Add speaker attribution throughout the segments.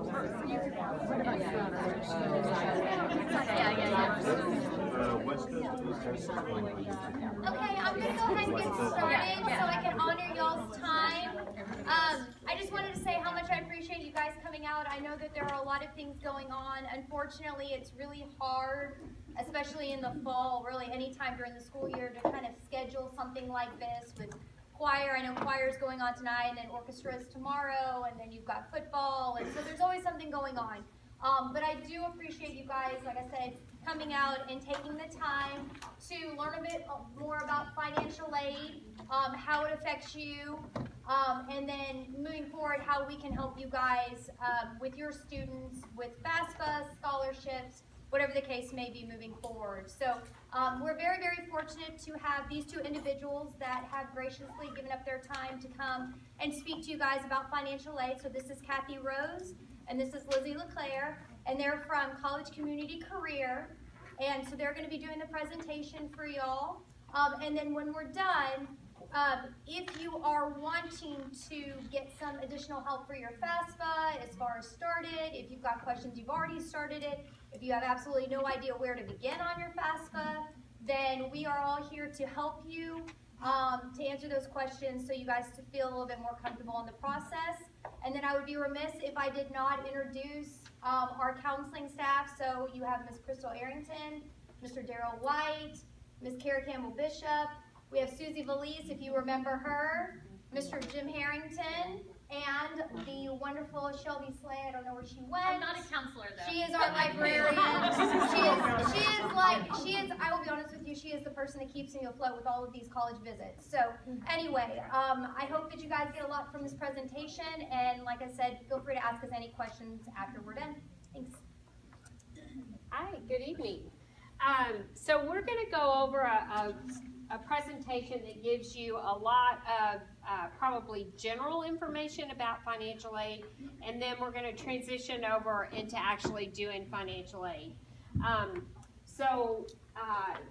Speaker 1: I'm going to go ahead and get started so I can honor y'all's time. I just wanted to say how much I appreciate you guys coming out. I know that there are a lot of things going on. Unfortunately, it's really hard, especially in the fall, really anytime during the school year, to kind of schedule something like this with choir. I know choir is going on tonight, and then orchestra is tomorrow, and then you've got football, and so there's always something going on. But I do appreciate you guys, like I said, coming out and taking the time to learn a bit more about financial aid, how it affects you, and then moving forward, how we can help you guys with your students, with FAFSA, scholarships, whatever the case may be moving forward. So we're very, very fortunate to have these two individuals that have graciously given up their time to come and speak to you guys about financial aid. So this is Kathy Rose, and this is Lizzie LeClaire, and they're from College Community Career, and so they're going to be doing the presentation for y'all. And then when we're done, if you are wanting to get some additional help for your FAFSA as far as started, if you've got questions, you've already started it, if you have absolutely no idea where to begin on your FAFSA, then we are all here to help you to answer those questions so you guys to feel a little bit more comfortable in the process. And then I would be remiss if I did not introduce our counseling staff. So you have Ms. Crystal Arrington, Mr. Daryl White, Ms. Kara Campbell Bishop. We have Susie Valise, if you remember her, Mr. Jim Harrington, and the wonderful Shelby Slay. I don't know where she went.
Speaker 2: I'm not a counselor, though.
Speaker 1: She is our librarian. she is, I will be honest with you, she is the person that keeps me afloat with all of these college visits. So anyway, I hope that you guys get a lot from this presentation, and like I said, feel free to ask us any questions after we're done. Thanks.
Speaker 3: Hi, good evening. So we're going to go over a presentation that gives you a lot of probably general information about financial aid, and then we're going to transition over into actually doing financial aid.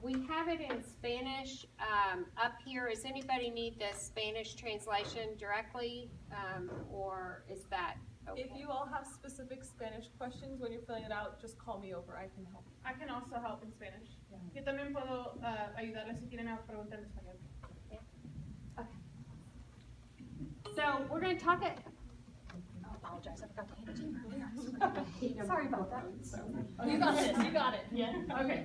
Speaker 3: We have it in Spanish up here. Does anybody need the Spanish translation directly, or is that okay?
Speaker 4: If you all have specific Spanish questions when you're filling it out, just call me over. I can help.
Speaker 5: I can also help in Spanish. Yo también puedo ayudarles si tienen a preguntar en español.
Speaker 3: Okay. So we're going to talk it.
Speaker 2: I apologize, I forgot to hand it to you earlier.
Speaker 3: Sorry about that.
Speaker 2: You got this, you got it. Yeah.
Speaker 3: Okay.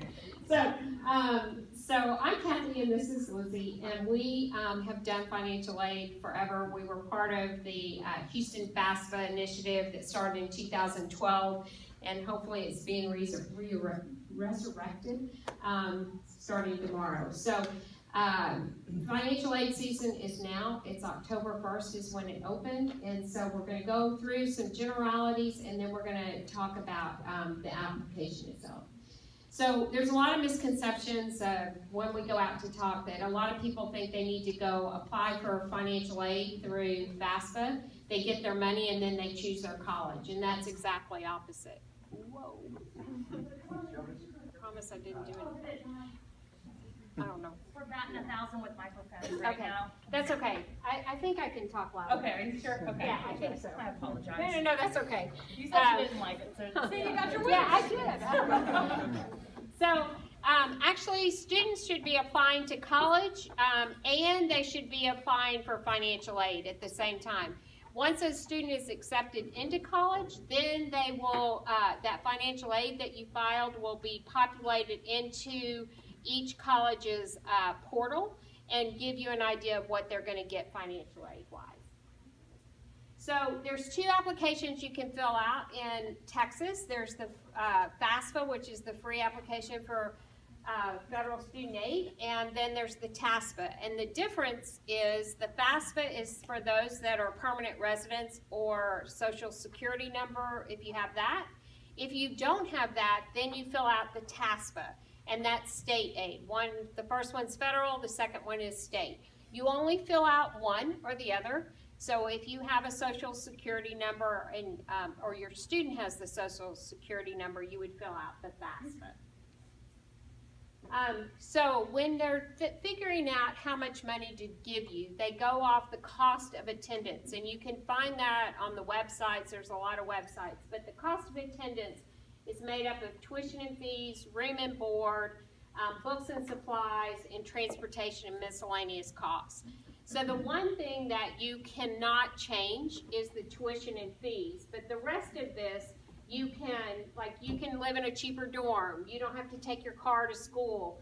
Speaker 3: So I'm Kathy and this is Lizzie, and we have done financial aid forever. We were part of the Houston FAFSA initiative that started in 2012, and hopefully it's being resurrected starting tomorrow. So financial aid season is now. It's October 1st is when it opened, and so we're going to go through some generalities, and then we're going to talk about the application itself. So there's a lot of misconceptions when we go out to talk that a lot of people think they need to go apply for financial aid through FAFSA. They get their money and then they choose their college, and that's exactly opposite. Whoa. I promise I didn't do anything. I don't know.
Speaker 2: We're batting 1,000 with microphones right
Speaker 3: Okay.
Speaker 2: now.
Speaker 3: That's okay. I think I can talk loud.
Speaker 2: Okay, are you sure? Okay.
Speaker 3: Yeah, I think so.
Speaker 2: I apologize.
Speaker 3: No, that's okay.
Speaker 2: You said you didn't like it, so see, you got your wish.
Speaker 3: Yeah, I did. So, actually, students should be applying to college, and they should be applying for financial aid at the same time. Once a student is accepted into college, then they will, that financial aid that you filed will be populated into each college's portal and give you an idea of what they're going to get financial aid-wise. So there's two applications you can fill out in Texas. There's the FAFSA, which is the free application for federal student aid, and then there's the TASPA. And the difference is the FAFSA is for those that are permanent residents or social security number, if you have that. If you don't have that, then you fill out the TASPA, and that's state aid. The first one's federal, the second one is state. You only fill out one or the other. So if you have a social security number and or your student has the social security number, you would fill out the FAFSA. So when they're figuring out how much money to give you, they go off the cost of attendance, and you can find that on the websites. There's a lot of websites, but the cost of attendance is made up of tuition and fees, room and board, books and supplies, and transportation and miscellaneous costs. So the one thing that you cannot change is the tuition and fees, but the rest of this, you can live in a cheaper dorm. You don't have to take your car to school,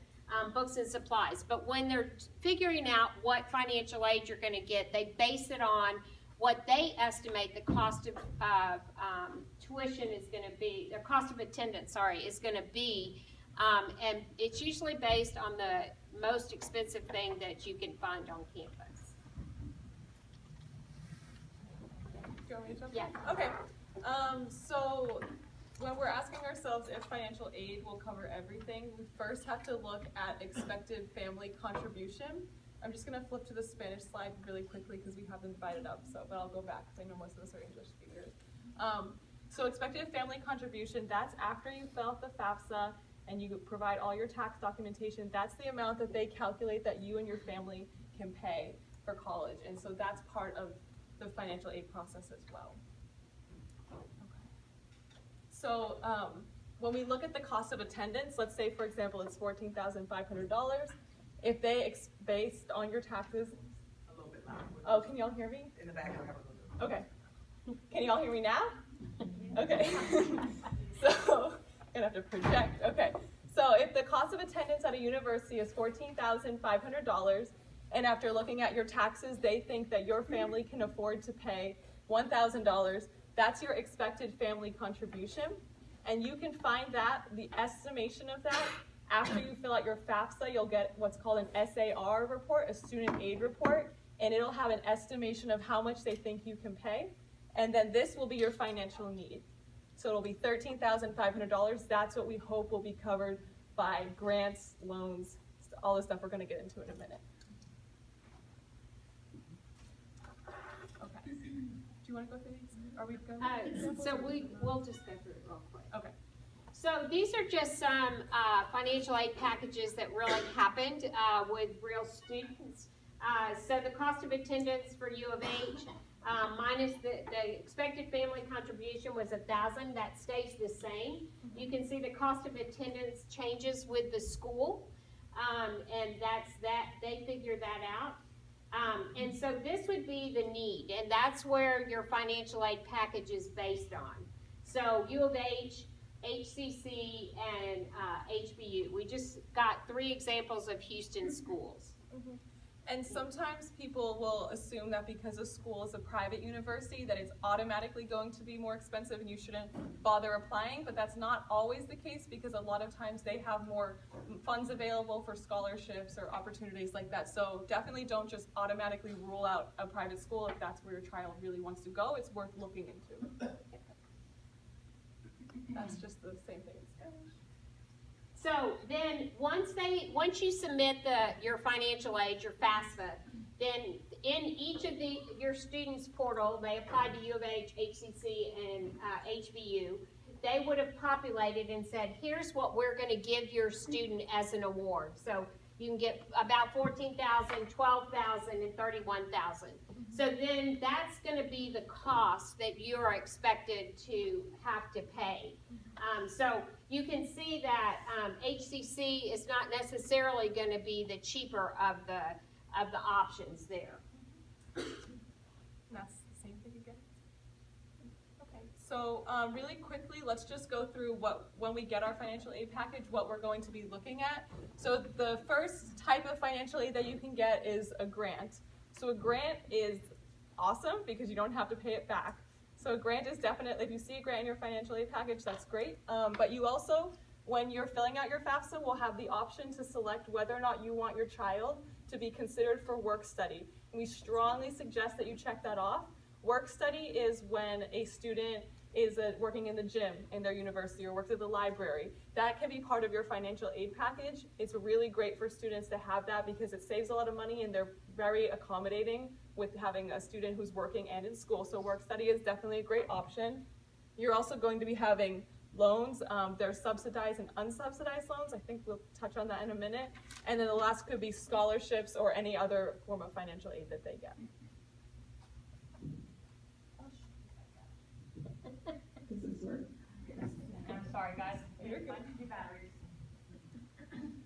Speaker 3: books and supplies. But when they're figuring out what financial aid you're going to get, they base it on what they estimate the cost of tuition is going to be, their cost of attendance, is going to be. And it's usually based on the most expensive thing that you can find on campus.
Speaker 4: Do you want me to jump in?
Speaker 3: Yeah.
Speaker 4: Okay. So when we're asking ourselves if financial aid will cover everything, we first have to look at expected family contribution. I'm just gonna flip to the Spanish slide really quickly because we have them divided up, but I'll go back because I know most of us are English speakers. So expected family contribution, that's after you fill out the FAFSA and you provide all your tax documentation. That's the amount that they calculate that you and your family can pay for college. And so that's part of the financial aid process as well. So when we look at the cost of attendance, let's say, for example, it's $14,500. If they, based on your taxes.
Speaker 6: A little bit louder.
Speaker 4: Oh, can y'all hear me?
Speaker 6: In the back, I have a little bit.
Speaker 4: Okay. Can y'all hear me now? Okay. So, gonna have to project. Okay. So if the cost of attendance at a university is $14,500, and after looking at your taxes, they think that your family can afford to pay $1,000, that's your expected family contribution. And you can find that, the estimation of that, after you fill out your FAFSA, you'll get what's called an SAR report, a student aid report, and it'll have an estimation of how much they think you can pay. And then this will be your financial need. So it'll be $13,500. That's what we hope will be covered by grants, loans, all the stuff we're gonna get into in a minute. Okay. Do you wanna go through these? Are we going?
Speaker 3: So we'll just go through it real quick.
Speaker 4: Okay.
Speaker 3: So these are just some financial aid packages that really happened with real students. So the cost of attendance for U of H, minus the expected family contribution was $1,000. That stays the same. You can see the cost of attendance changes with the school, and that's that. They figure that out. And so this would be the need, and that's where your financial aid package is based on. So U of H, HCC, and HBU. We just got 3 examples of Houston schools.
Speaker 4: Mm-hmm. And sometimes people will assume that because a school is a private university that it's automatically going to be more expensive and you shouldn't bother applying, but that's not always the case because a lot of times they have more funds available for scholarships or opportunities like that. So definitely don't just automatically rule out a private school if that's where your child really wants to go. It's worth looking into. That's just the same thing in Spanish.
Speaker 3: So then once you submit your financial aid, your FAFSA, then in each of your students' portal, they applied to U of H, HCC, and HBU, they would have populated and said, here's what we're going to give your student as an award. So you can get about $14,000, $12,000, and $31,000. So then that's going to be the cost that you're expected to have to pay. So you can see that HCC is not necessarily going to be the cheaper of the options there.
Speaker 4: And that's the same thing again. Okay, so really quickly, let's just go through when we get our financial aid package, what we're going to be looking at. So the first type of financial aid that you can get is a grant. So a grant is awesome because you don't have to pay it back. So a grant is definitely, if you see a grant in your financial aid package, that's great. But you also, when you're filling out your FAFSA, will have the option to select whether or not you want your child to be considered for work study. And we strongly suggest that you check that off. Work study is when a student is working in the gym in their university or works at the library. That can be part of your financial aid package. It's really great for students to have that because it saves a lot of money and they're very accommodating with having a student who's working and in school. So work study is definitely a great option. You're also going to be having loans. There's subsidized and unsubsidized loans. I think we'll touch on that in a minute. And then the last could be scholarships or any other form of financial aid that they get. Does this work?
Speaker 3: I'm sorry, guys.
Speaker 4: You're good.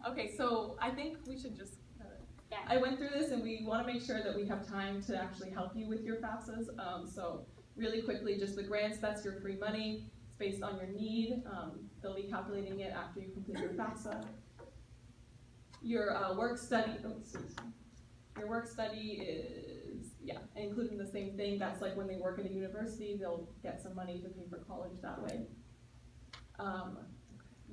Speaker 4: Okay, so I think we should just, I went through this and we want to make sure that we have time to actually help you with your FAFSAs. So really quickly, just the grants, that's your free money. It's based on your need. They'll be calculating it after you complete your FAFSA. Your work study, your work study is, including the same thing. That's like when they work at a university, they'll get some money to pay for college that way.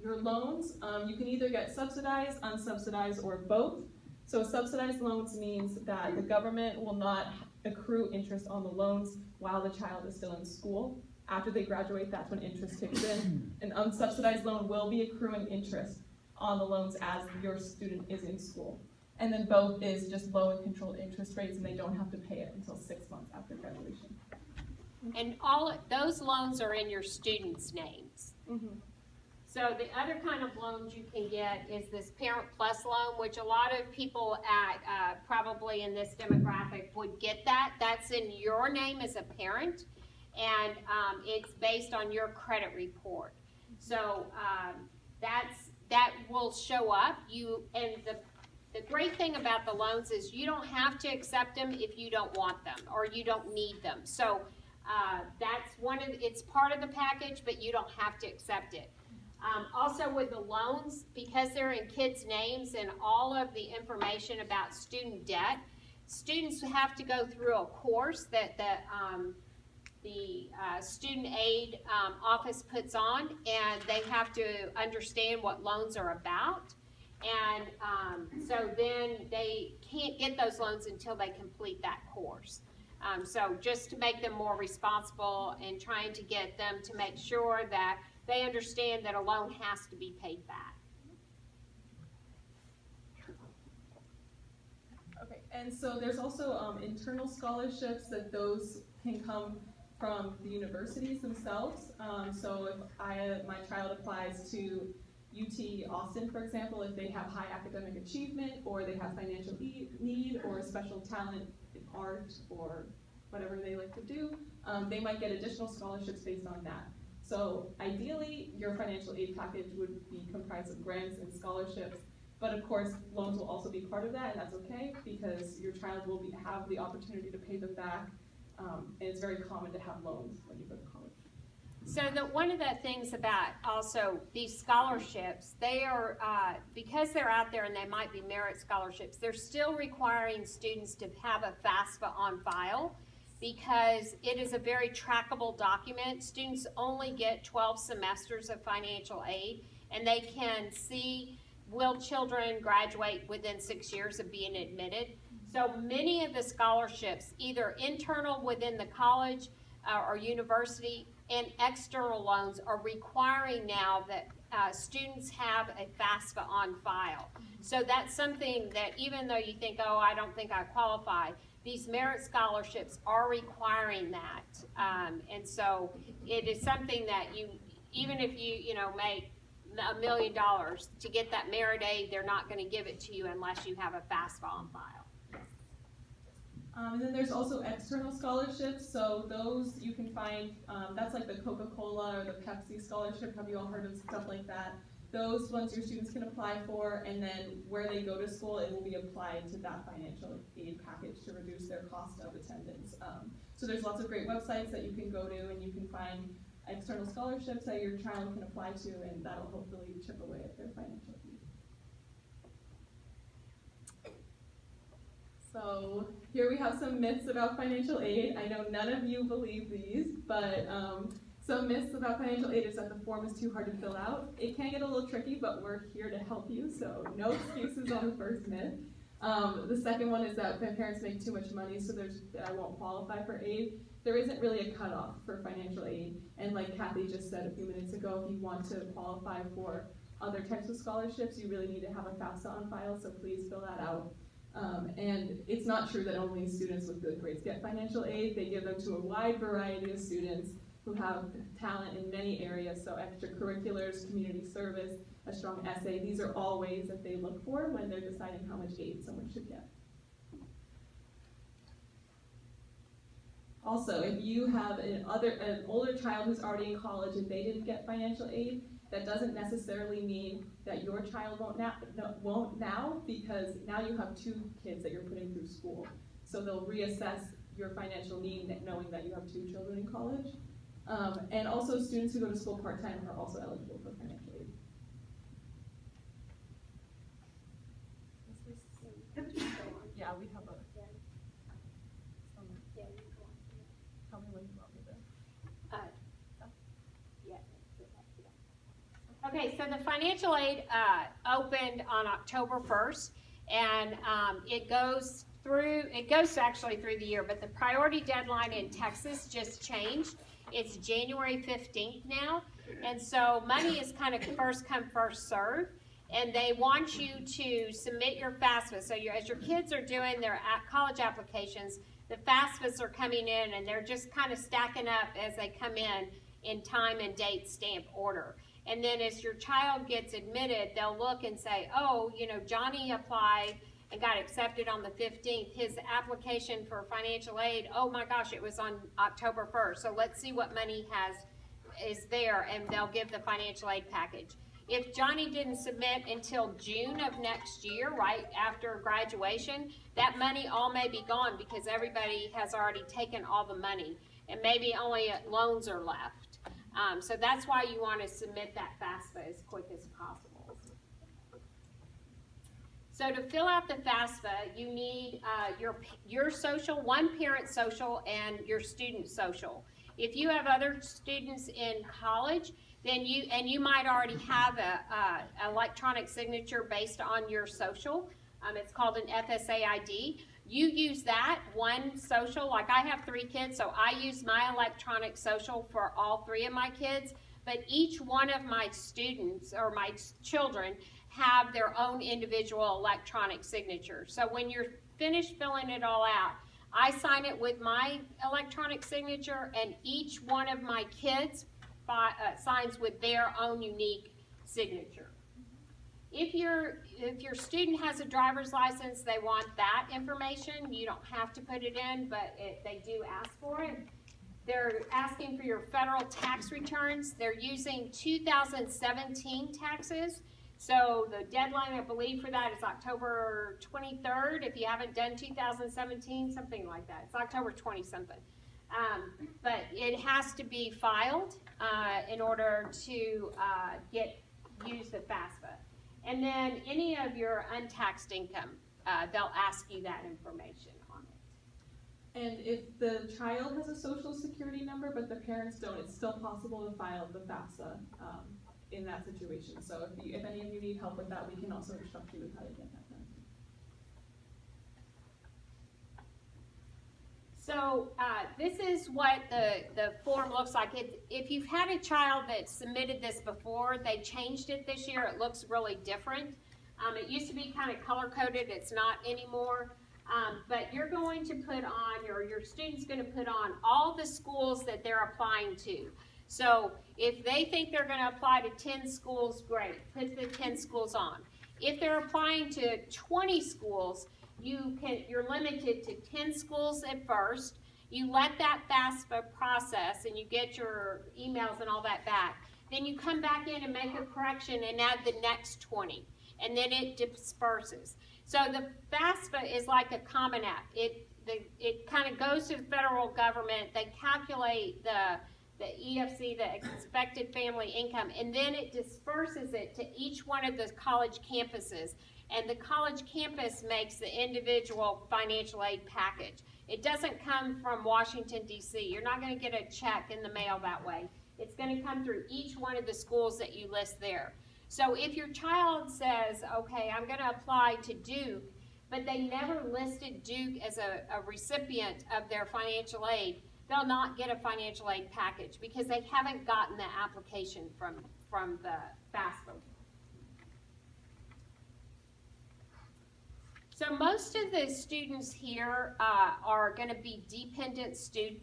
Speaker 4: Your loans, you can either get subsidized, unsubsidized, or both. So subsidized loans means that the government will not accrue interest on the loans while the child is still in school. After they graduate, that's when interest kicks in. An unsubsidized loan will be accruing interest on the loans as your student is in school. And then both is just low and controlled interest rates, and they don't have to pay it until 6 months after graduation.
Speaker 3: And all those loans are in your students' names.
Speaker 4: Mm-hmm.
Speaker 3: So the other kind of loans you can get is this Parent Plus loan, which a lot of people at probably in this demographic would get that. That's in your name as a parent, and it's based on your credit report. So that will show up. The great thing about the loans is you don't have to accept them if you don't want them or you don't need them. So that's it's part of the package, but you don't have to accept it. Also with the loans, because they're in kids' names and all of the information about student debt, students have to go through a course that the student aid office puts on, and they have to understand what loans are about. And so then they can't get those loans until they complete that course. So just to make them more responsible and trying to get them to make sure that they understand that a loan has to be paid back.
Speaker 4: Okay, and so there's also internal scholarships that those can come from the universities themselves. So if my child applies to UT Austin, for example, if they have high academic achievement or they have financial need or special talent in art or whatever they like to do, they might get additional scholarships based on that. So ideally, your financial aid package would be comprised of grants and scholarships, but of course, loans will also be part of that, and that's okay because your child will have the opportunity to pay them back, and it's very common to have loans when you go to college.
Speaker 3: So one of the things about also these scholarships, they are, because they're out there and they might be merit scholarships, they're still requiring students to have a FAFSA on file because it is a very trackable document. Students only get 12 semesters of financial aid, and they can see will children graduate within 6 years of being admitted. So many of the scholarships, either internal within the college or university, and external loans are requiring now that students have a FAFSA on file. So that's something that even though you think, oh, I don't think I qualify, these merit scholarships are requiring that. And so it is something that even if you make $1 million to get that merit aid, they're not going to give it to you unless you have a FAFSA on file.
Speaker 4: And then there's also external scholarships, so those you can find, that's like the Coca-Cola or the Pepsi scholarship. Have you all heard of stuff like that? Those ones your students can apply for, and then where they go to school, it will be applied to that financial aid package to reduce their cost of attendance. So there's lots of great websites that you can go to, and you can find external scholarships that your child can apply to, and that'll hopefully chip away at their financial aid. So here we have some myths about financial aid. I know none of you believe these, but some myths about financial aid is that the form is too hard to fill out. It can get a little tricky, but we're here to help you, so no excuses on the first myth. The second one is that parents make too much money, so I won't qualify for aid. There isn't really a cutoff for financial aid, and like Kathy just said a few minutes ago, if you want to qualify for other types of scholarships, you really need to have a FAFSA on file, so please fill that out. And it's not true that only students with good grades get financial aid. They give them to a wide variety of students. who have talent in many areas, so extracurriculars, community service, a strong essay. These are all ways that they look for when they're deciding how much aid someone should get. Also, if you have an older child who's already in college and they didn't get financial aid, that doesn't necessarily mean that your child won't now, because now you have 2 kids that you're putting through school. So they'll reassess your financial need knowing that you have 2 children in college. And also students who go to school part-time are also eligible for financial aid. Yeah, we have a. Tell me when you want me to.
Speaker 3: Okay, so the financial aid opened on October 1st, and it goes actually through the year, but the priority deadline in Texas just changed. It's January 15th now, and so money is kind of first come, first serve, and they want you to submit your FAFSA. So as your kids are doing their college applications, the FAFSAs are coming in, and they're just kind of stacking up as they come in time and date stamp order. And then as your child gets admitted, they'll look and say, oh, you know, Johnny applied and got accepted on the 15th. His application for financial aid, oh my gosh, it was on October 1st. So let's see what money is there, and they'll give the financial aid package. If Johnny didn't submit until June of next year, right after graduation, that money all may be gone because everybody has already taken all the money, and maybe only loans are left. So that's why you want to submit that FAFSA as quick as possible. So to fill out the FAFSA, you need your social, one parent social, and your student social. If you have other students in college, then you might already have a electronic signature based on your social. It's called an FSA ID. You use that one social, like I have 3 kids, so I use my electronic social for all 3 of my kids, but each one of my students or my children have their own individual electronic signature. So when you're finished filling it all out, I sign it with my electronic signature, and each one of my kids signs with their own unique signature. If your student has a driver's license, they want that information. You don't have to put it in, but they do ask for it. They're asking for your federal tax returns. They're using 2017 taxes. So the deadline, I believe, for that is October 23rd. If you haven't done 2017, something like that. It's October 20-something. But it has to be filed in order to use the FAFSA. And then any of your untaxed income, they'll ask you that information on it.
Speaker 4: And if the child has a social security number but the parents don't, it's still possible to file the FAFSA in that situation. So if any of you need help with that, we can also instruct you with how to get that done.
Speaker 3: So this is what the form looks like. If you've had a child that submitted this before, they changed it this year, it looks really different. It used to be kind of color-coded, it's not anymore. But you're going to put on, or your student's going to put on all the schools that they're applying to. So if they think they're going to apply to 10 schools, great, put the 10 schools on. If they're applying to 20 schools, you're limited to 10 schools at first. You let that FAFSA process and you get your emails and all that back. Then you come back in and make a correction and add the next 20. And then it disperses. So the FAFSA is like a Common App. It kind of goes to the federal government. They calculate the EFC, the expected family income, and then it disperses it to each one of the college campuses. And the college campus makes the individual financial aid package. It doesn't come from Washington, D.C. You're not going to get a check in the mail that way. It's going to come through each one of the schools that you list there. So if your child says, okay, I'm going to apply to Duke, but they never listed Duke as a recipient of their financial aid, they'll not get a financial aid package because they haven't gotten the application from the FAFSA. So most of the students here are going to be dependent student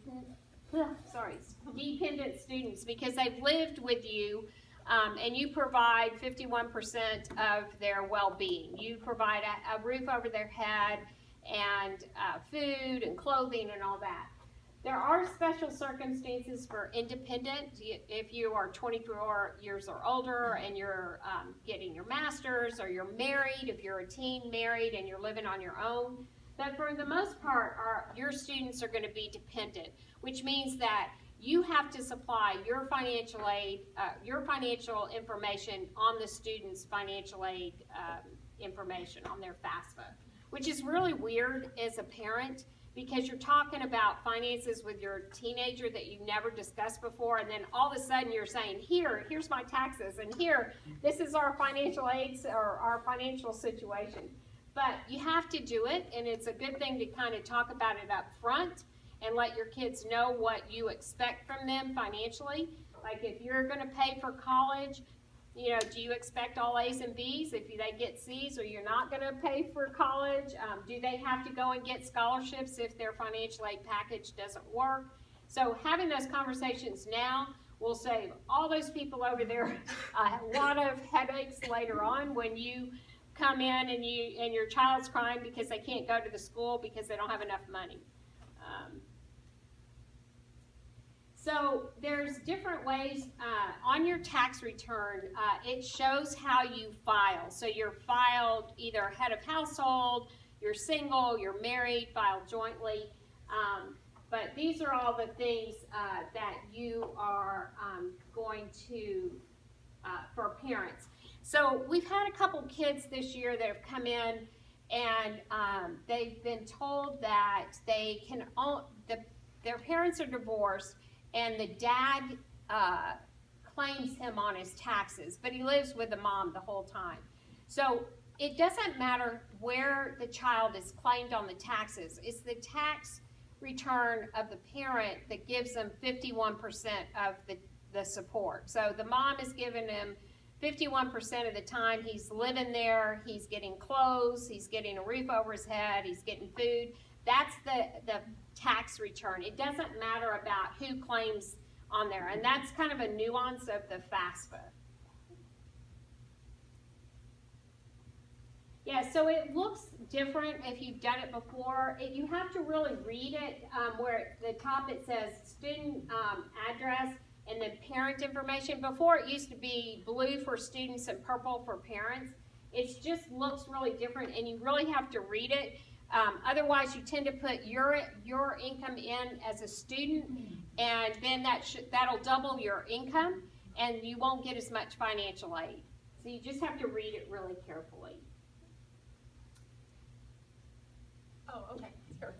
Speaker 3: dependent students, because they've lived with you, and you provide 51% of their well-being. You provide a roof over their head and food and clothing and all that. There are special circumstances for independent. If you are 24 years or older and you're getting your master's, or you're married, if you're a teen married and you're living on your own. But for the most part, your students are going to be dependent, which means that you have to supply your financial aid, your financial information on the student's financial aid information on their FAFSA, which is really weird as a parent, because you're talking about finances with your teenager that you've never discussed before, and then all of a sudden you're saying, here's my taxes, and this is our financial aids or our financial situation. But you have to do it, and it's a good thing to kind of talk about it up front and let your kids know what you expect from them financially. Like if you're going to pay for college, do you expect all A's and B's? If they get C's, or you're not going to pay for college? Do they have to go and get scholarships if their financial aid package doesn't work? So having those conversations now will save all those people over there a lot of headaches later on when you come in and your child's crying because they can't go to the school because they don't have enough money. So there's different ways on your tax return. It shows how you file. So you're filed either head of household, you're single, you're married, filed jointly. But these are all the things that you are going to, for parents. So we've had a couple kids this year that have come in, and they've been told that they can their parents are divorced, and the dad claims him on his taxes, but he lives with the mom the whole time. So it doesn't matter where the child is claimed on the taxes. It's the tax return of the parent that gives them 51% of the support. So the mom is giving him 51% of the time he's living there, he's getting clothes, he's getting a roof over his head, he's getting food. That's the tax return. It doesn't matter about who claims on there, and that's kind of a nuance of the FAFSA. Yeah, so it looks different if you've done it before. You have to really read it where at the top it says student address and then parent information. Before it used to be blue for students and purple for parents. It just looks really different, and you really have to read it. Otherwise, you tend to put your income in as a student, and then that'll double your income, and you won't get as much financial aid. So you just have to read it really carefully.
Speaker 4: Oh, okay. Sure.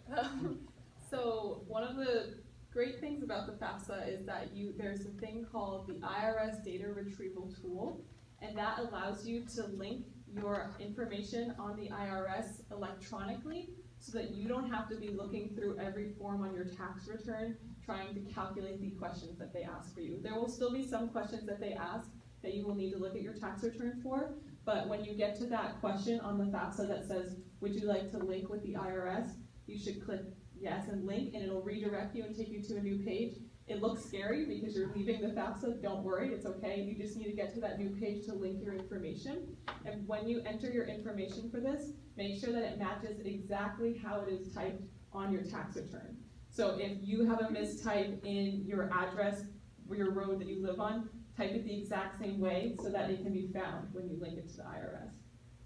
Speaker 4: So one of the great things about the FAFSA is that there's a thing called the IRS data retrieval tool, and that allows you to link your information on the IRS electronically so that you don't have to be looking through every form on your tax return trying to calculate the questions that they ask for you. There will still be some questions that they ask that you will need to look at your tax return for, but when you get to that question on the FAFSA that says, would you like to link with the IRS, you should click yes and link, and it'll redirect you and take you to a new page. It looks scary because you're leaving the FAFSA. Don't worry, it's okay. You just need to get to that new page to link your information. And when you enter your information for this, make sure that it matches exactly how it is typed on your tax return. So if you have a mistype in your address or your road that you live on, type it the exact same way so that it can be found when you link it to the IRS.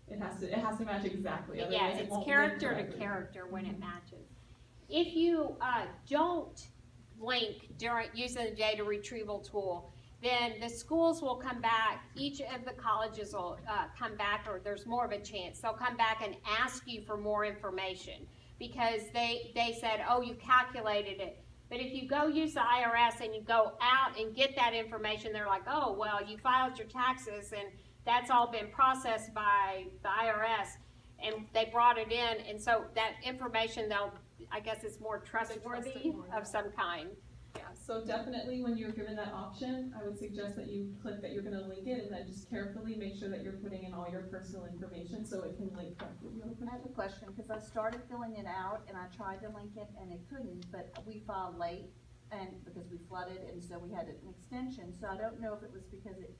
Speaker 4: It has to match exactly.
Speaker 3: Yeah, it's character to character when it matches. If you don't link during using the data retrieval tool, then the schools will come back, each of the colleges will come back, or there's more of a chance, they'll come back and ask you for more information because they said, oh, you calculated it. But if you go use the IRS and you go out and get that information, they're like, oh, well, you filed your taxes and that's all been processed by the IRS and they brought it in, and so that information, I guess it's more trustworthy of some kind.
Speaker 4: Yeah, so definitely when you're given that option, I would suggest that you click that you're going to link it, and then just carefully make sure that you're putting in all your personal information so it can link correctly.
Speaker 7: I have a question, because I started filling it out and I tried to link it and it couldn't, but we filed late. and because we flooded, and so we had an extension, so I don't know if it was because it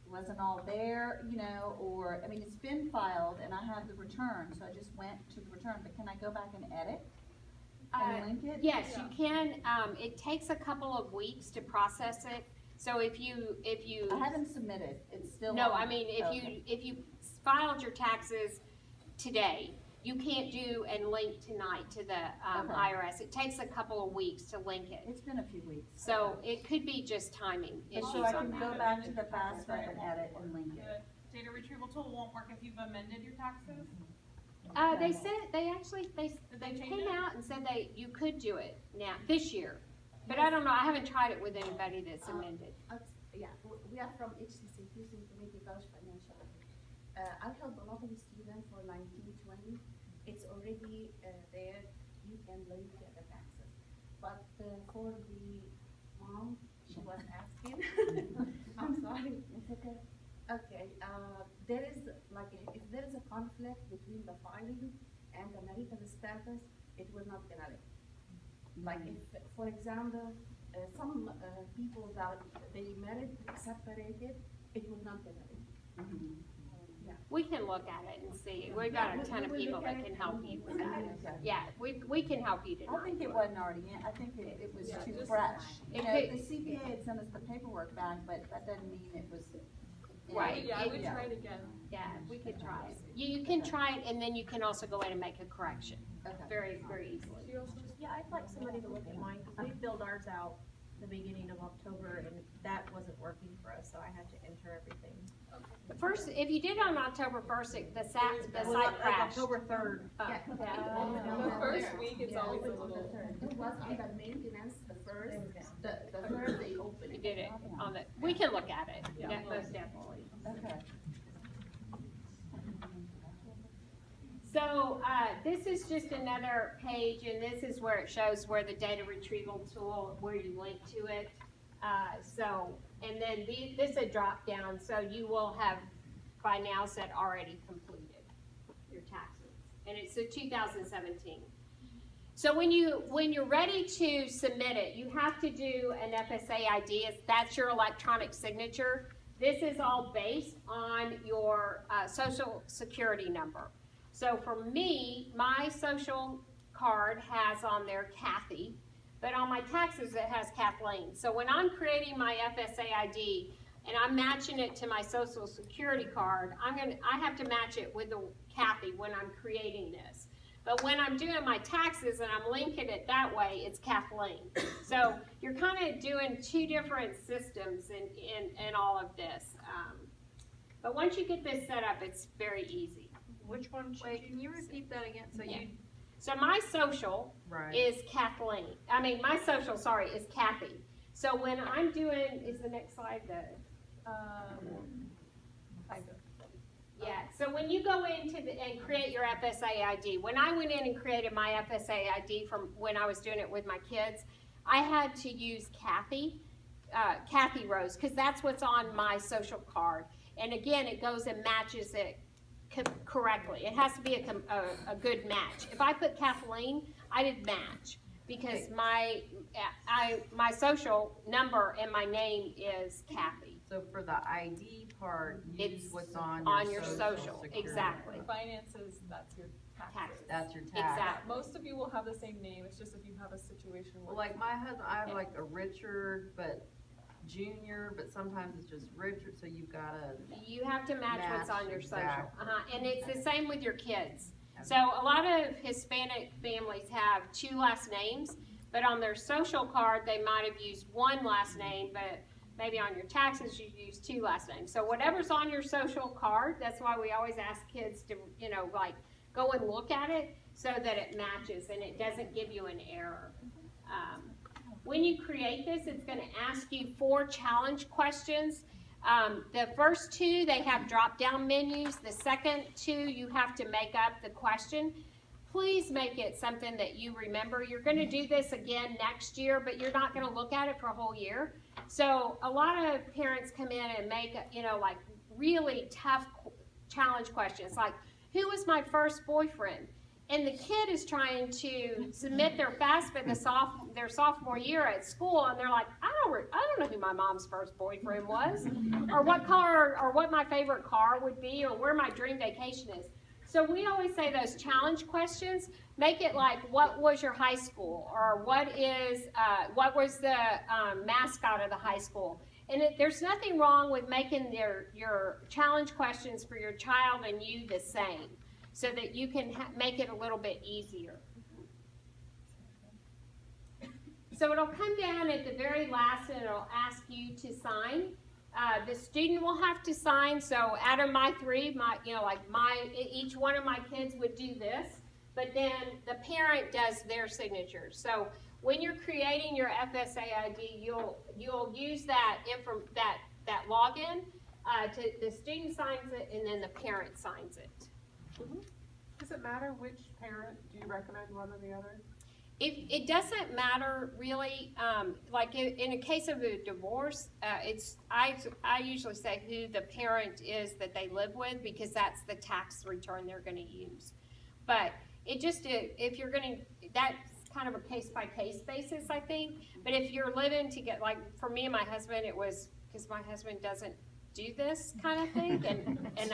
Speaker 7: wasn't all there, you know, or, I mean, it's been filed, and I have the return, so I just went to the return, but can I go back and edit? And link it?
Speaker 3: Yes, you can, it takes a couple of weeks to process it, so if you,
Speaker 7: I haven't submitted, it's still
Speaker 3: no,
Speaker 7: on.
Speaker 3: I mean,
Speaker 7: Okay.
Speaker 3: if you filed your taxes today, you can't do and link tonight to the,
Speaker 7: Okay.
Speaker 3: IRS, it takes a couple of weeks to link it.
Speaker 7: It's been a few weeks.
Speaker 3: So it could be just timing issues
Speaker 7: So I
Speaker 3: on
Speaker 7: can go
Speaker 3: that.
Speaker 7: back to the FAFSA and edit and link it.
Speaker 5: The data retrieval tool won't work if you've amended your taxes?
Speaker 3: They said, they actually, they
Speaker 5: they change
Speaker 3: came
Speaker 5: it?
Speaker 3: out and said you could do it now, this year. But I don't know, I haven't tried it with anybody that's amended.
Speaker 8: Yeah, we are from HCC, Houston Community College Financial. I help a lot of students for 1920. It's already there. You can link the taxes. But for the mom, she was asking. I'm sorry.
Speaker 7: It's okay.
Speaker 8: Okay, there is, like, if there is a conflict between the filing and the marital status, it will not generate. Like, if, for example, some people that they married separated, it will not generate.
Speaker 3: We can look at it and see, we've got a ton of people that can help you with that.
Speaker 7: Okay.
Speaker 3: Yeah, we can help you tonight.
Speaker 7: I think it wasn't already in, I think it was
Speaker 4: Yeah,
Speaker 7: too
Speaker 4: just-
Speaker 7: fresh. You
Speaker 3: It
Speaker 7: know,
Speaker 3: could-
Speaker 7: the CPA had sent us the paperwork back, but that doesn't mean it was.
Speaker 3: Right.
Speaker 4: Yeah, I would
Speaker 7: Yeah.
Speaker 4: try it again.
Speaker 3: Yeah, we could try it. You can try it, and then you can also go in and make a correction,
Speaker 7: Okay.
Speaker 3: very, very easily.
Speaker 2: Yeah, I'd like somebody to look at mine, because we filled ours out the beginning of October, and that wasn't working for us, so I had to enter everything.
Speaker 3: First, if you did on October first, the site
Speaker 2: Well, like
Speaker 3: crashed.
Speaker 2: October 3rd.
Speaker 4: The first week, it's always a little.
Speaker 8: It was under maintenance, the first, the third they opened
Speaker 3: You
Speaker 8: it.
Speaker 3: did it on the, we can look at it,
Speaker 4: Yeah.
Speaker 3: yeah, most definitely.
Speaker 7: Okay.
Speaker 3: So, this is just another page, and this is where it shows where the data retrieval tool, where you link to it. And then this a drop down, so you will have by now said already completed your taxes. And it's a 2017. So when you're ready to submit it, you have to do an FSA ID, that's your electronic signature. This is all based on your social security number. So for me, my social card has on there Kathy, but on my taxes it has Kathleen. So when I'm creating my FSA ID and I'm matching it to my social security card, I have to match it with the Kathy when I'm creating this. But when I'm doing my taxes and I'm linking it that way, it's Kathleen. So you're kind of doing two different systems in all of this. But once you get this set up, it's very easy.
Speaker 2: Which one should
Speaker 9: Wait, can you repeat that again? So
Speaker 3: Yeah.
Speaker 9: you,
Speaker 3: So my social
Speaker 9: right.
Speaker 3: is Kathleen. My social, sorry, is Kathy. So when I'm doing, is the next slide the, yeah, so when you go into and create your FSA ID, when I went in and created my FSA ID from when I was doing it with my kids, I had to use Kathy Rose, because that's what's on my social card. And again, it goes and matches it correctly. It has to be a good match. If I put Kathleen, I didn't match, because my social number and my name is Kathy.
Speaker 9: So for the ID part, use
Speaker 3: It's
Speaker 9: what's on
Speaker 3: your social,
Speaker 9: security.
Speaker 3: exactly.
Speaker 4: Finances, that's your taxes.
Speaker 3: Taxes.
Speaker 9: That's your tax.
Speaker 3: Exactly.
Speaker 4: Most of you will have the same name, it's just if you have a situation where.
Speaker 9: Well, like my husband, I have like a Richard, but Junior, but sometimes it's just Richard, so you've gotta,
Speaker 3: You have to match what's
Speaker 9: Match,
Speaker 3: on your social.
Speaker 9: exactly.
Speaker 3: And it's the same with your kids. So a lot of Hispanic families have two last names, but on their social card, they might have used one last name, but maybe on your taxes, you use two last names. So whatever's on your social card, that's why we always ask kids to, go and look at it so that it matches and it doesn't give you an error. When you create this, it's gonna ask you 4 challenge questions. The first 2, they have drop-down menus. The second 2, you have to make up the question. Please make it something that you remember. You're gonna do this again next year, but you're not gonna look at it for a whole year. So a lot of parents come in and make, really tough challenge questions, like, who was my first boyfriend? and the kid is trying to submit their FAFSA their sophomore year at school, and they're like, I don't know who my mom's first boyfriend was, or what car, or what my favorite car would be, or where my dream vacation is. So we always say those challenge questions, make it like, what was your high school, or what was the mascot of the high school. And there's nothing wrong with making your challenge questions for your child and you the same, so that you can make it a little bit easier. So it'll come down at the very last and it'll ask you to sign. The student will have to sign, so out of my three, each one of my kids would do this, but then the parent does their signature. So when you're creating your FSA ID, you'll use that login, the student signs it and then the parent signs it.
Speaker 9: Does it matter which parent? Do you recommend one or the other?
Speaker 3: It doesn't matter really, like in a case of a divorce, I usually say who the parent is that they live with, because that's the tax return they're gonna use. But if you're gonna, that's kind of a case by case basis, I think. But if you're living to get, like for me and my husband, it was, because my husband doesn't do this kind of thing, and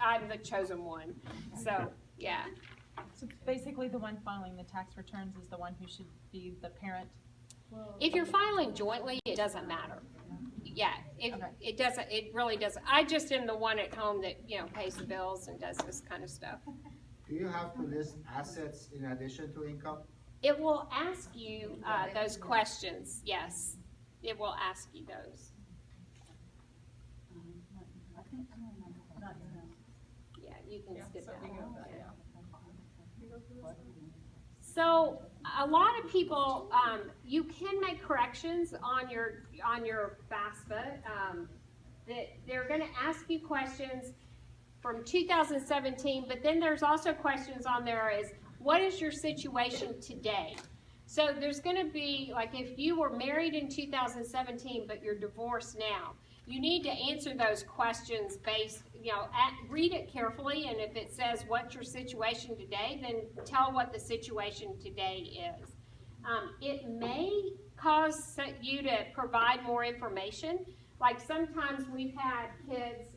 Speaker 3: I'm the chosen one, so, yeah.
Speaker 10: So basically, the one filing the tax returns is the one who should be the parent?
Speaker 3: If you're filing jointly, it doesn't matter. Yeah, it really doesn't. I just am the one at home that, pays the bills and does this kind of stuff.
Speaker 11: Do you have to list assets in addition to income?
Speaker 3: It will ask you those questions, yes. It will ask you those. Yeah, you can skip that. So a lot of people, you can make corrections on your FAFSA. That they're going to ask you questions from 2017, but then there's also questions on there as, what is your situation today? So there's going to be, like, if you were married in 2017 but you're divorced now, you need to answer those questions based, read it carefully, and if it says what's your situation today, then tell what the situation today is. It may cause you to provide more information. Like sometimes we've had kids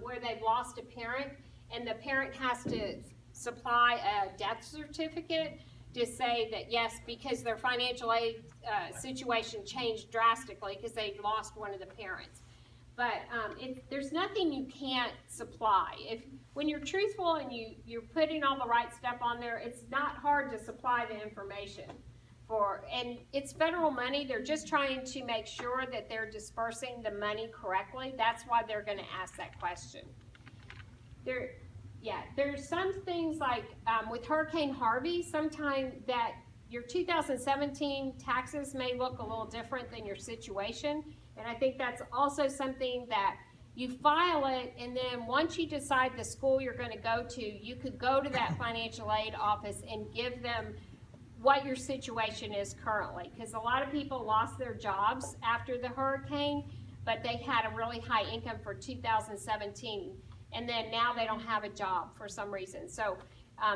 Speaker 3: where they've lost a parent, and the parent has to supply a death certificate to say that yes, because their financial aid situation changed drastically because they lost one of the parents. But there's nothing you can't supply. When you're truthful and you're putting all the right stuff on there, it's not hard to supply the information. And it's federal money. They're just trying to make sure that they're dispersing the money correctly. That's why they're going to ask that question. There's some things like with Hurricane Harvey, sometimes that your 2017 taxes may look a little different than your situation. And I think that's also something that you file it, and then once you decide the school you're going to go to, you could go to that financial aid office and give them what your situation is currently. Because a lot of people lost their jobs after the hurricane, but they had a really high income for 2017. And then now they don't have a job for some reason. So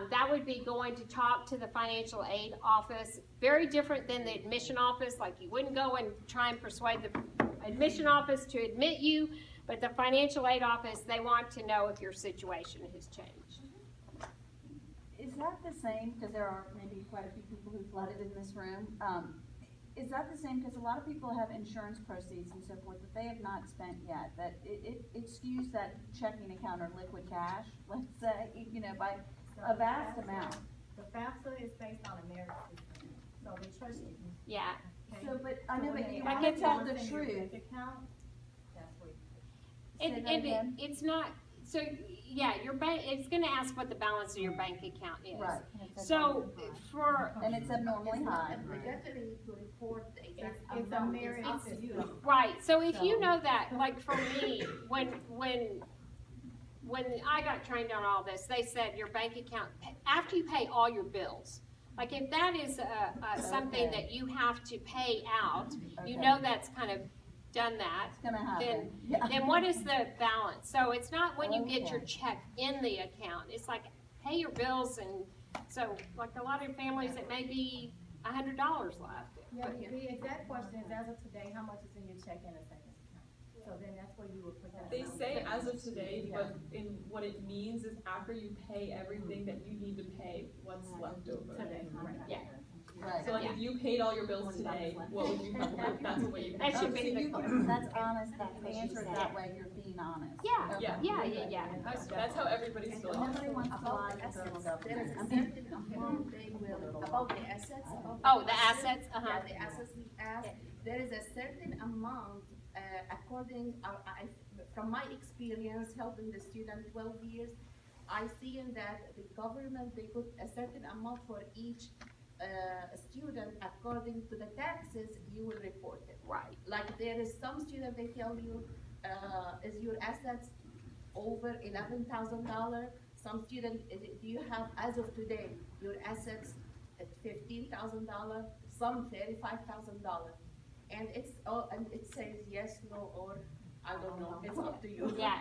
Speaker 3: that would be going to talk to the financial aid office. Very different than the admission office. Like you wouldn't go and try and persuade the admission office to admit you, but the financial aid office, they want to know if your situation has changed.
Speaker 7: Is that the same, because there are maybe quite a few people who flooded in this room, is that the same, because a lot of people have insurance proceeds and so forth that they have not spent yet, that it skews that checking account or liquid cash, let's say, by a vast amount.
Speaker 8: The FAFSA is based on a merit system, so they trust you.
Speaker 3: Yeah.
Speaker 8: Okay?
Speaker 7: So, but I know, but you
Speaker 3: Like
Speaker 7: want to tell the
Speaker 8: What's in your
Speaker 7: truth.
Speaker 8: bank account, that's what you
Speaker 7: Say that again?
Speaker 3: It's not, so yeah, your bank, it's going to ask what the balance of your bank account is.
Speaker 7: Right.
Speaker 3: So
Speaker 7: And it's abnormally high.
Speaker 8: They definitely need to report the exact
Speaker 5: It's a
Speaker 8: amount.
Speaker 5: merit
Speaker 8: It's up to
Speaker 5: system.
Speaker 8: you.
Speaker 3: right, so if you know that, like for me, when I got trained on all this, they said your bank account, after you pay all your bills, like if that is something
Speaker 7: Okay.
Speaker 3: that you have to pay out, you
Speaker 7: Okay.
Speaker 3: know that's kind of done that,
Speaker 7: It's gonna happen.
Speaker 3: then what is the balance? So it's not when you get your
Speaker 7: Okay.
Speaker 3: check in the account, it's like pay your bills and So, like a lot of families, it may be $100 left.
Speaker 12: Yeah, the exact question is, as of today, how much is in your checking and savings account? So then that's where you would put that.
Speaker 4: They
Speaker 12: amount.
Speaker 4: say as of today, but in what it means is after you pay everything that you need to pay, what's left over.
Speaker 12: Today, right.
Speaker 3: Yeah.
Speaker 7: Right.
Speaker 4: So like if you paid all your bills today, what would you have left? That's what you.
Speaker 3: That should be the
Speaker 7: That's honest, that's answered that way, you're being honest.
Speaker 3: Yeah,
Speaker 7: Okay.
Speaker 3: yeah.
Speaker 4: That's how everybody's feeling.
Speaker 7: Nobody wants to lie
Speaker 8: About
Speaker 7: to the federal
Speaker 8: assets, there is a
Speaker 7: government.
Speaker 8: certain amount they will, about the assets. about
Speaker 3: Oh, the assets, uh-huh.
Speaker 8: Yeah, the assets we asked, there is a certain amount, according, from my experience helping the student 12 years, I see in that the government, they put a certain amount for each student according to the taxes, you will report it.
Speaker 3: Right.
Speaker 8: Like there is some student, they tell you, is your assets over $11,000? Some student, do you have, as of today, your assets at $15,000? Some $35,000? And it's, and it says yes, no, or I don't know, it's up to you.
Speaker 3: Yeah,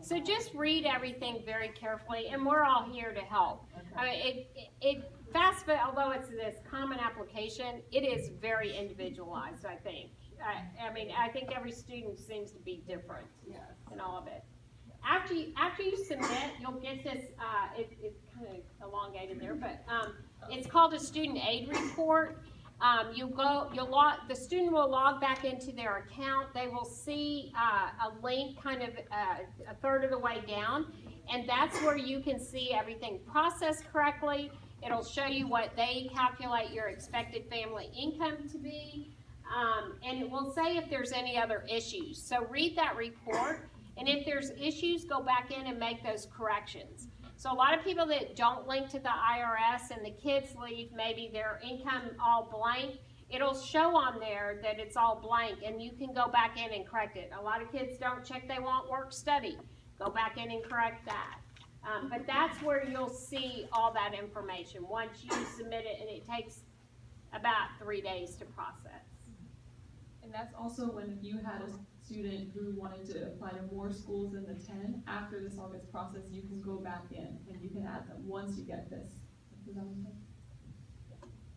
Speaker 3: so just read everything very carefully, and we're all here to help. I mean, FAFSA, although it's this common application, it is very individualized, I think. I mean, I think every student seems to be different in all of it. After you submit, you'll get this, it's kind of elongated there, but it's called a student aid report. The student will log back into their account. They will see a link kind of a third of the way down, and that's where you can see everything processed correctly. It'll show you what they calculate your expected family income to be, and it will say if there's any other issues. So read that report, and if there's issues, go back in and make those corrections. So a lot of people that don't link to the IRS and the kids leave maybe their income all blank, it'll show on there that it's all blank and you can go back in and correct it. A lot of kids don't check they want work study. Go back in and correct that. But that's where you'll see all that information once you submit it, and it takes about 3 days to process.
Speaker 4: And that's also when you had a student who wanted to apply to more schools than the 10, after this all gets processed, you can go back in and you can add them once you get this. Does that make sense?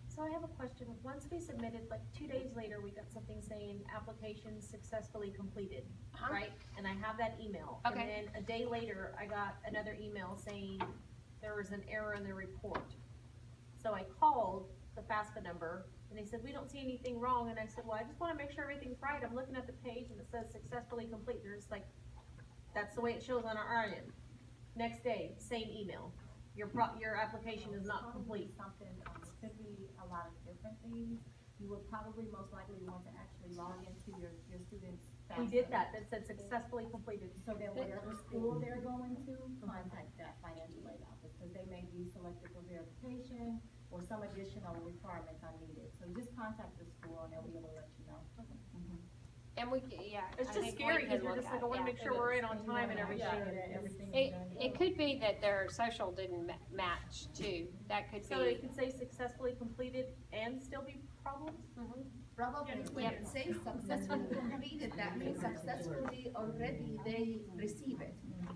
Speaker 2: So I have a question. Once we submitted, like 2 days later, we got something saying application successfully completed, right? And I have that email.
Speaker 3: Okay.
Speaker 2: And then a day later, I got another email saying there was an error in the report. So I called the FAFSA number, and they said, we don't see anything wrong. And I said, well, I just wanna make sure everything's right. I'm looking at the page and it says successfully complete. There's like, that's the way it shows on our end. Next day, same email. Your application is not complete.
Speaker 12: Something, could be a lot of different things. You would probably most likely want to actually log into your students.
Speaker 2: We did that said successfully completed.
Speaker 12: So then whatever school they're going to, contact that financial aid office, because they may be selected for verification or some additional requirements are needed. So just contact the school and they'll be able to let you know.
Speaker 3: And
Speaker 2: It's just scary because we're just like, I wanna make sure we're in on time and everything.
Speaker 3: It could be that their social didn't match too. That could
Speaker 2: So
Speaker 3: be.
Speaker 2: it can say successfully completed and still be problems?
Speaker 8: Probably when it says successfully completed, that means successfully already they receive it.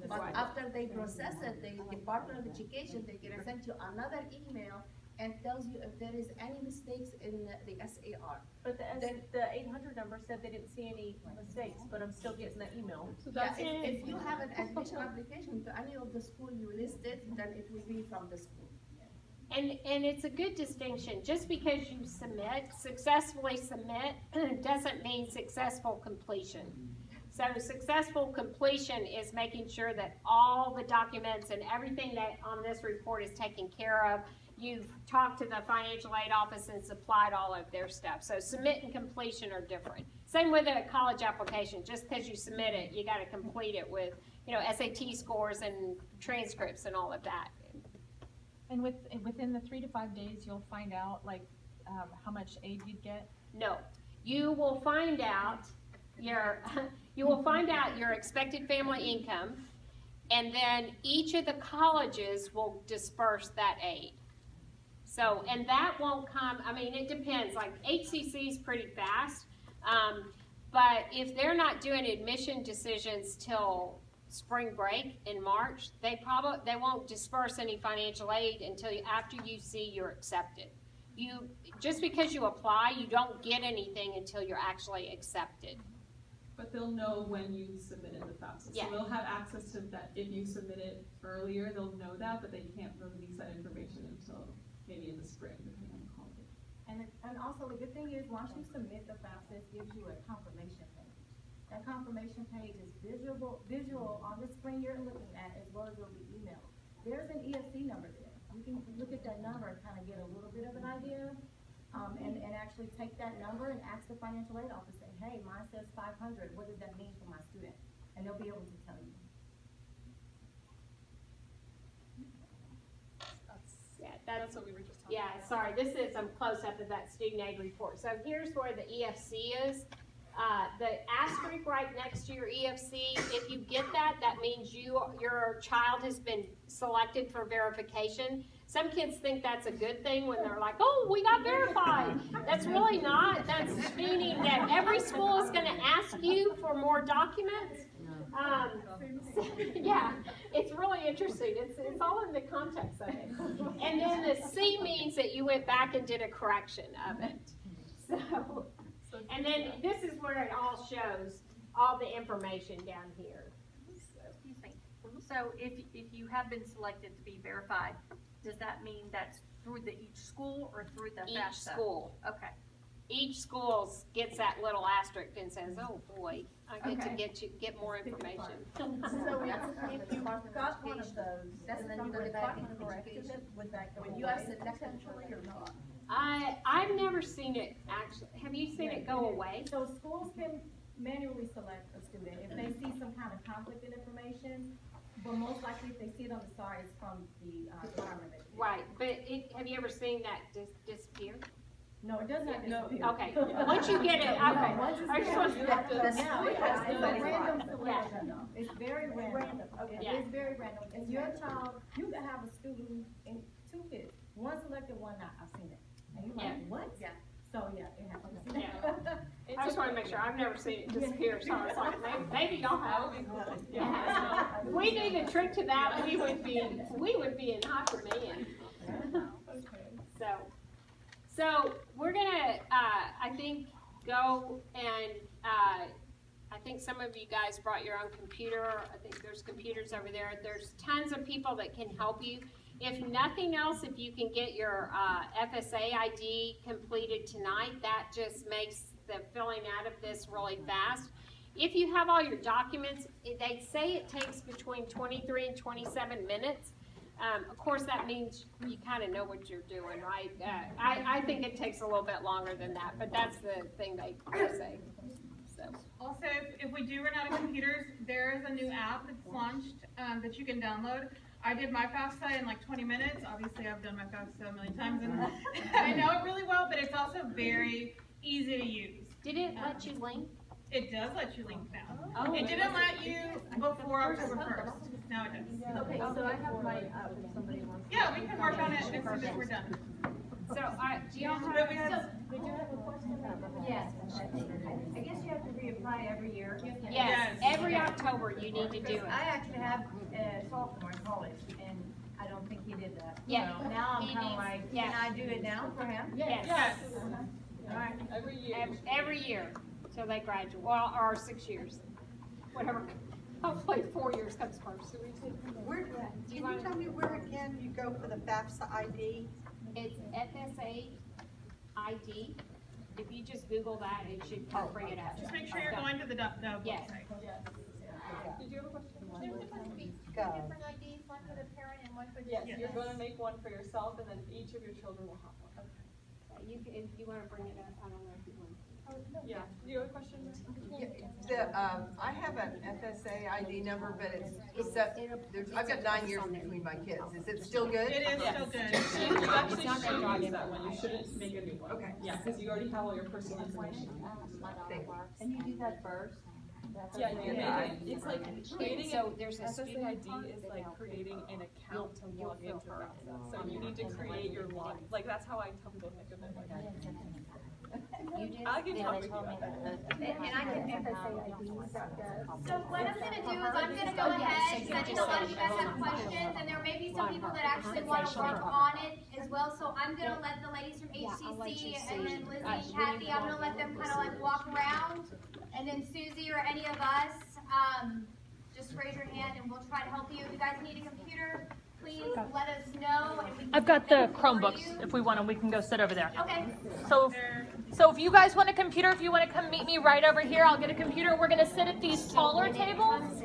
Speaker 8: But after they process it, the Department of Education, they're gonna send you another email and tells you if there is any mistakes in the SAR.
Speaker 2: But the 800 number said they didn't see any mistakes, but I'm still getting that email.
Speaker 4: So
Speaker 8: Yeah,
Speaker 4: that's,
Speaker 8: if you have an admission application to any of the school you listed, then it will be from the school.
Speaker 3: And it's a good distinction. Just because you successfully submit, doesn't mean successful completion. So successful completion is making sure that all the documents and everything that on this report is taken care of. You've talked to the financial aid office and supplied all of their stuff. So submit and completion are different. Same with a college application. Just because you submit it, you gotta complete it with, SAT scores and transcripts and all of that.
Speaker 10: And within the 3 to 5 days, you'll find out how much aid you'd get?
Speaker 3: No, you will find out your expected family income, and then each of the colleges will disperse that aid. So, and that won't come, it depends, like HCC is pretty fast, but if they're not doing admission decisions till spring break in March, they won't disperse any financial aid until after you see you're accepted. Just because you apply, you don't get anything until you're actually accepted.
Speaker 4: But they'll know when you submitted the FAFSA.
Speaker 3: Yeah.
Speaker 4: So they'll have access to that. If you submit it earlier, they'll know that, but they can't release that information until maybe in the spring, depending on the holiday.
Speaker 12: And also, the good thing is, once you submit the FAFSA, it gives you a confirmation page. That confirmation page is visual on the screen you're looking at, as well as it'll be emailed. There's an EFC number there. You can look at that number and kind of get a little bit of an idea, and actually take that number and ask the financial aid office, say, hey, mine says 500, what does that mean for my student? And they'll be able to tell you.
Speaker 3: That's
Speaker 4: what we were just talking about.
Speaker 3: Sorry, this is some close-up of that student aid report. So here's where the EFC is. The asterisk right next to your EFC, if you get that, that means your child has been selected for verification. Some kids think that's a good thing when they're like, oh, we got verified. That's really not. That's meaning that every school is gonna ask you for more documents. Yeah, it's really interesting. It's all in the context of it. And then the C means that you went back and did a correction of it. So, and then this is where it all shows all the information down here.
Speaker 13: Excuse me. So if you have been selected to be verified, does that mean that's through each school or through the FAFSA?
Speaker 3: Each school.
Speaker 13: Okay.
Speaker 3: Each school gets that little asterisk and says, oh boy, I get to get more information.
Speaker 7: So if you got one of those, and then you went back and corrected it, would that go away?
Speaker 8: When you ask the potentially or not?
Speaker 3: I've never seen it actually. Have you seen it go away?
Speaker 12: So schools can manually select a student if they see some kind of conflict in information, but most likely if they see it on the side, it's from the Department of Education.
Speaker 3: Right, but have you ever seen that disappear?
Speaker 12: No, it does not disappear.
Speaker 3: Okay, once you get it, okay.
Speaker 12: Once it's
Speaker 3: I just want
Speaker 12: there,
Speaker 3: to-
Speaker 12: now it has
Speaker 3: Yeah.
Speaker 12: a random selection. It's very random.
Speaker 3: Yeah.
Speaker 12: It's very random. And your child, you can have a student and two kids, one selected, one not. I've seen it. And you're like, what?
Speaker 8: Yeah.
Speaker 12: So, yeah, it happens.
Speaker 3: Yeah. I just want to make sure. I've never seen it disappear, so I was like, maybe y'all have. Yeah. If we need a trick to that, we would be in hot demand. So we're gonna, I think, go and, I think some of you guys brought your own computer. I think there's computers over there. There's tons of people that can help you. If nothing else, if you can get your FSA ID completed tonight, that just makes the filling out of this really fast. If you have all your documents, they say it takes between 23 and 27 minutes. Of course, that means you kind of know what you're doing, right? I think it takes a little bit longer than that, but that's the thing they say. So.
Speaker 5: Also, if we do run out of computers, there is a new app that's launched that you can download. I did my FAFSA in like 20 minutes. Obviously, I've done my FAFSA a million times, and I know it really well, but it's also very easy to use.
Speaker 3: Did it let you link?
Speaker 5: It does let you link now.
Speaker 3: Oh.
Speaker 5: It didn't let you before October 1st. Now it does.
Speaker 7: Okay, so I have my, if somebody wants.
Speaker 5: Yeah, we can work on it as soon as we're done.
Speaker 3: So, do y'all
Speaker 5: But
Speaker 3: have?
Speaker 5: we have-
Speaker 12: Did you have a question?
Speaker 8: Yes. I guess you have to reapply every year.
Speaker 3: Yes,
Speaker 5: Yes.
Speaker 3: every October you need to do it.
Speaker 8: I actually have a sophomore in college, and I don't think he did that.
Speaker 3: Yeah.
Speaker 8: So now I'm
Speaker 3: He
Speaker 8: kind of
Speaker 3: needs-
Speaker 8: like,
Speaker 3: yeah.
Speaker 8: can I do it now for him?
Speaker 3: Yes.
Speaker 5: Yes.
Speaker 8: All right.
Speaker 4: Every year.
Speaker 3: Every year, till they graduate, well, or 6 years, whatever. Hopefully 4 years comes first. So we take-
Speaker 14: Where, can you tell me where again you go for the FAFSA ID?
Speaker 3: It's FSA ID. If you just Google that, it should bring it up.
Speaker 5: Just make sure you're going to the website.
Speaker 3: Yes.
Speaker 4: Did you have a question?
Speaker 1: There's supposed to be two
Speaker 14: Go.
Speaker 1: different IDs, one for the parent and one for the
Speaker 4: Yes,
Speaker 1: student.
Speaker 4: you're going to make one for yourself, and then each of your children will have one.
Speaker 3: You can, if you want to bring it up, I don't know if you want.
Speaker 4: Yeah. Do you have a question?
Speaker 9: I have an FSA ID number, but I've got 9 years between my kids. Is it still good?
Speaker 5: It is still good.
Speaker 4: You actually should use that one. You shouldn't make a new one.
Speaker 9: Okay.
Speaker 4: Yeah, because you already have all your personal information.
Speaker 7: And you do that first?
Speaker 4: Yeah, it's like creating
Speaker 3: So
Speaker 4: an
Speaker 3: there's a
Speaker 4: SSA
Speaker 3: student
Speaker 4: ID is like creating an account to log into FAFSA. So you need to create your log. Like that's how I tell people to think of it. Like, I can talk with you about that.
Speaker 8: And I can FSA IDs.
Speaker 1: So what I'm gonna do because I'm gonna go ahead, because I think a lot of you guys have questions, and there may be some people that actually wanna work on it as well, so I'm gonna let the ladies from HCC, and then Lizzie and Kathy, I'm gonna let them kinda like walk around, and then Susie or any of us, just raise your hand and we'll try to help you. If you guys need a computer, please let us know, and we can
Speaker 15: I've got
Speaker 1: get
Speaker 15: the
Speaker 1: them for
Speaker 15: Chromebooks.
Speaker 1: you.
Speaker 15: If we want them, we can go sit over there.
Speaker 1: Okay.
Speaker 15: So if you guys want a computer, if you want to come meet me right over here, I'll get a computer. We're going to sit at these taller tables.